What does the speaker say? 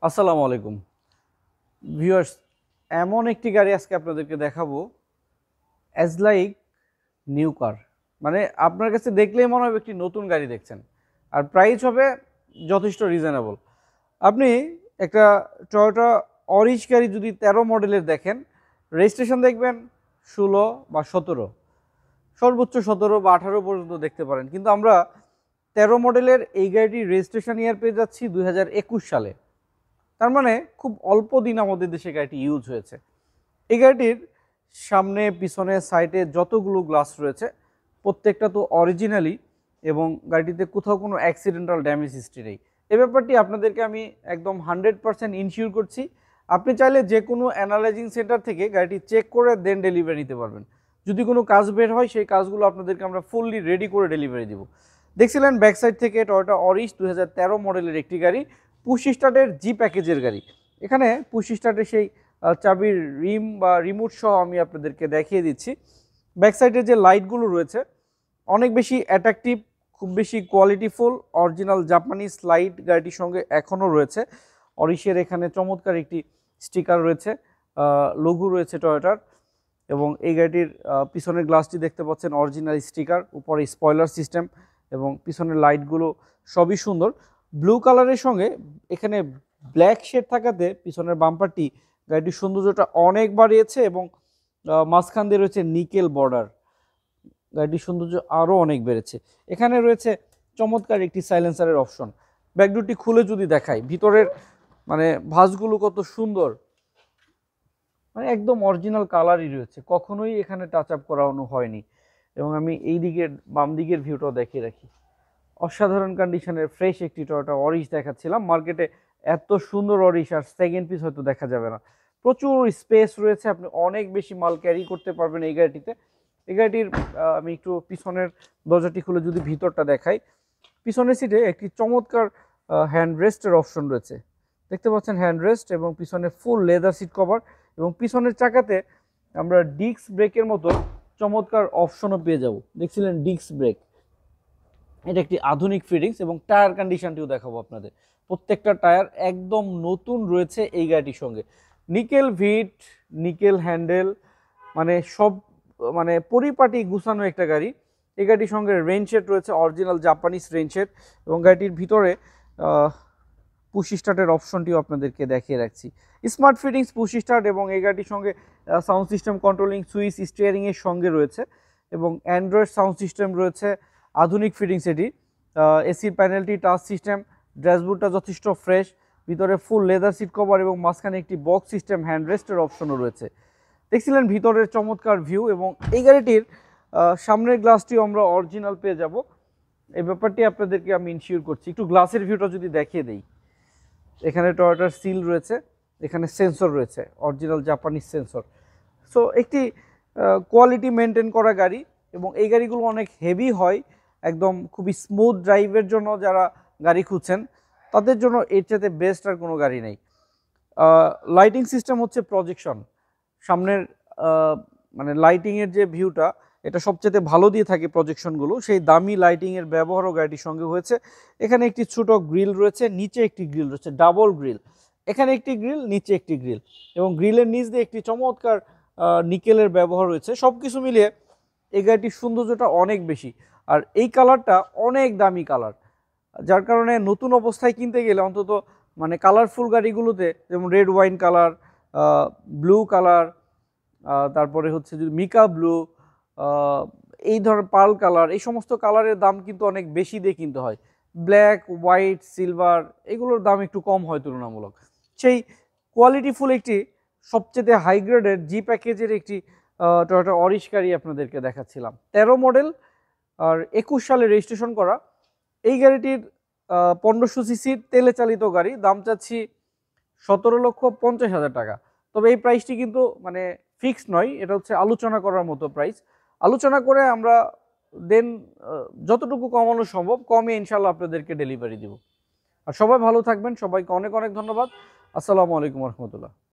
আসসালামু আলাইকুম ভিউয়ার্স। এমন একটি গাড়ি আজকে আপনাদেরকে দেখাবো, অ্যাজ লাইক নিউ কার। মানে আপনার কাছে দেখলেই মনে হবে একটি নতুন গাড়ি দেখছেন, আর প্রাইস হবে যথেষ্ট রিজনেবল। আপনি একটা টয়োটা অরিজ গাড়ি যদি 13 মডেলের দেখেন, রেজিস্ট্রেশন দেখবেন 16 বা 17, সর্বোচ্চ 17 বা 18 পর্যন্ত দেখতে পারেন, কিন্তু আমরা 13 মডেলের এই গাড়িটির রেজিস্ট্রেশন ইয়ার পেয়ে যাচ্ছি 2021 সালে। তার মানে খুব অল্প দিন আমাদের দেশে গাড়িটি ইউজ হয়েছে। এই গাড়িটির সামনে পিছনে সাইডে যতগুলো গ্লাস রয়েছে প্রত্যেকটা তো অরিজিনালি, এবং গাড়িটিতে কোথাও কোনো অ্যাক্সিডেন্টাল ড্যামেজ হিস্ট্রি নেই। এ ব্যাপারটি আপনাদেরকে আমি একদম 100% ইনশিওর করছি। আপনি চাইলে যে কোনো অ্যানালাইজিং সেন্টার থেকে গাড়িটি চেক করে দেন ডেলিভারি নিতে পারবেন। যদি কোনো কাজ বের হয় সেই কাজগুলো আপনাদেরকে আমরা ফুললি রেডি করে ডেলিভারি দিব। দেখছিলেন ব্যাক সাইড থেকে টয়োটা অরিজ 2013 মডেলের একটি গাড়ি, পুশ স্টার্টের জি প্যাকেজের গাড়ি। এখানে পুশ স্টার্টের সেই চাবির রিম বা রিমোট সহ আমি আপনাদেরকে দেখিয়ে দিচ্ছি। ব্যাক সাইডে যে লাইটগুলো রয়েছে অনেক বেশি অ্যাট্রাকটিভ, খুব বেশি কোয়ালিটিফুল, অরিজিনাল জাপানিজ লাইট গাড়িটির সঙ্গে এখনও রয়েছে। অরিশের এখানে চমৎকার একটি স্টিকার রয়েছে, লঘু রয়েছে টয়োটার, এবং এই গাড়িটির পিছনের গ্লাসটি দেখতে পাচ্ছেন অরিজিনাল স্টিকার, উপরে স্পয়লার সিস্টেম, এবং পিছনের লাইটগুলো সবই সুন্দর। ব্লু কালারের সঙ্গে এখানে ব্ল্যাক শেড থাকাতে পিছনের বাম্পারটি গাড়িটির সৌন্দর্যটা অনেক বাড়িয়েছে, এবং মাঝখান দিয়ে রয়েছে নিকেল বর্ডার, গাড়িটির সৌন্দর্য আরও অনেক বেড়েছে। এখানে রয়েছে চমৎকার একটি সাইলেন্সারের অপশন। ব্যাকডোরটি খুলে যদি দেখাই, ভিতরের মানে ভাঁজগুলো কত সুন্দর, মানে একদম অরিজিনাল কালারই রয়েছে, কখনোই এখানে টাচ আপ করানো হয়নি। এবং আমি এই দিকের বাম দিকের ভিউটাও দেখিয়ে রাখি, অসাধারণ কন্ডিশনের ফ্রেশ একটি টয়োটা অরিজ দেখাচ্ছিলাম। মার্কেটে এত সুন্দর অরিজ আর সেকেন্ড পিস হয়তো দেখা যাবে না। প্রচুর স্পেস রয়েছে, আপনি অনেক বেশি মাল ক্যারি করতে পারবেন এই গাড়িটিতে। এই গাড়িটির আমি একটু পিছনের দরজাটি খুলে যদি ভিতরটা দেখাই, পিছনের সিটে একটি চমৎকার হ্যান্ড রেস্টের অপশন রয়েছে, দেখতে পাচ্ছেন হ্যান্ড রেস্ট, এবং পিছনে ফুল লেদার সিট কভার, এবং পিছনের চাকাতে আমরা ডিস্ক ব্রেকের মতো চমৎকার অপশনও পেয়ে যাব। দেখছিলেন ডিস্ক ব্রেক, এটা একটি আধুনিক ফিটিংস, এবং টায়ার কন্ডিশনটিও দেখাবো আপনাদের। প্রত্যেকটা টায়ার একদম নতুন রয়েছে এই গাড়িটির সঙ্গে। নিকেল ভিট, নিকেল হ্যান্ডেল, মানে সব মানে পরিপাটি গুছানো একটা গাড়ি। এই গাড়িটির সঙ্গে রেইন শেড রয়েছে, অরিজিনাল জাপানিজ রেইন শেড, এবং গাড়িটির ভিতরে পুশ স্টার্টের অপশনটিও আপনাদেরকে দেখিয়ে রাখছি। স্মার্ট ফিটিংস পুশ স্টার্ট, এবং এই গাড়িটির সঙ্গে সাউন্ড সিস্টেম কন্ট্রোলিং সুইচ স্টিয়ারিংয়ের সঙ্গে রয়েছে, এবং অ্যান্ড্রয়েড সাউন্ড সিস্টেম রয়েছে, আধুনিক ফিটিংস এটি। এসির প্যানেলটি টাচ সিস্টেম, ড্যাশবোর্ডটা যথেষ্ট ফ্রেশ, ভিতরে ফুল লেদার সিট কভার, এবং মাঝখানে একটি বক্স সিস্টেম হ্যান্ড রেস্টের অপশনও রয়েছে। দেখছিলেন ভিতরের চমৎকার ভিউ, এবং এই গাড়িটির সামনের গ্লাসটিও আমরা অরিজিনাল পেয়ে যাব। এই ব্যাপারটি আপনাদেরকে আমি ইনশিওর করছি। একটু গ্লাসের ভিউটা যদি দেখিয়ে দেই, এখানে টয়োটার সিল রয়েছে, এখানে সেন্সর রয়েছে, অরিজিনাল জাপানিজ সেন্সর। সো একটি কোয়ালিটি মেনটেন করা গাড়ি, এবং এই গাড়িগুলো অনেক হেভি হয়, একদম খুবই স্মুথ ড্রাইভের জন্য যারা গাড়ি খুঁজছেন তাদের জন্য এর চাইতে বেস্ট আর কোনো গাড়ি নেই। লাইটিং সিস্টেম হচ্ছে প্রজেকশন, সামনের মানে লাইটিংয়ের যে ভিউটা এটা সবচেয়ে ভালো দিয়ে থাকে প্রজেকশনগুলো, সেই দামি লাইটিংয়ের ব্যবহারও গাড়িটির সঙ্গে হয়েছে। এখানে একটি ছোট গ্রিল রয়েছে, নিচে একটি গ্রিল রয়েছে, ডাবল গ্রিল, এখানে একটি গ্রিল, নিচে একটি গ্রিল, এবং গ্রিলের নিচ দিয়ে একটি চমৎকার নিকেলের ব্যবহার রয়েছে। সব কিছু মিলিয়ে এই গাড়িটির সৌন্দর্যটা অনেক বেশি, আর এই কালারটা অনেক দামি কালার, যার কারণে নতুন অবস্থায় কিনতে গেলে অন্তত মানে কালারফুল গাড়িগুলোতে যেমন red wine colour, blue colour, তারপরে হচ্ছে যদি মিকা ব্লু, এই ধরনের পার্ল কালার, এই সমস্ত কালারের দাম কিন্তু অনেক বেশি দিয়ে কিনতে হয়। ব্ল্যাক, হোয়াইট, সিলভার এগুলোর দাম একটু কম হয় তুলনামূলক। সেই কোয়ালিটিফুল একটি সবচেয়ে হাই গ্রেডের জি প্যাকেজের একটি টয়োটা অরিশ গাড়ি আপনাদেরকে দেখাচ্ছিলাম। 13 মডেল আর 21 সালে রেজিস্ট্রেশন করা। এই গাড়িটির 1500 সিসির তেলে চালিত গাড়ি, দাম চাচ্ছি 17,50,000 টাকা। তবে এই প্রাইসটি কিন্তু মানে ফিক্সড নয়, এটা হচ্ছে আলোচনা করার মতো প্রাইস। আলোচনা করে আমরা দেন যতটুকু কমানো সম্ভব কমে ইনশাল্লাহ আপনাদেরকে ডেলিভারি দিব। আর সবাই ভালো থাকবেন, সবাইকে অনেক অনেক ধন্যবাদ। আসসালামু আলাইকুম রহমতুল্লাহ।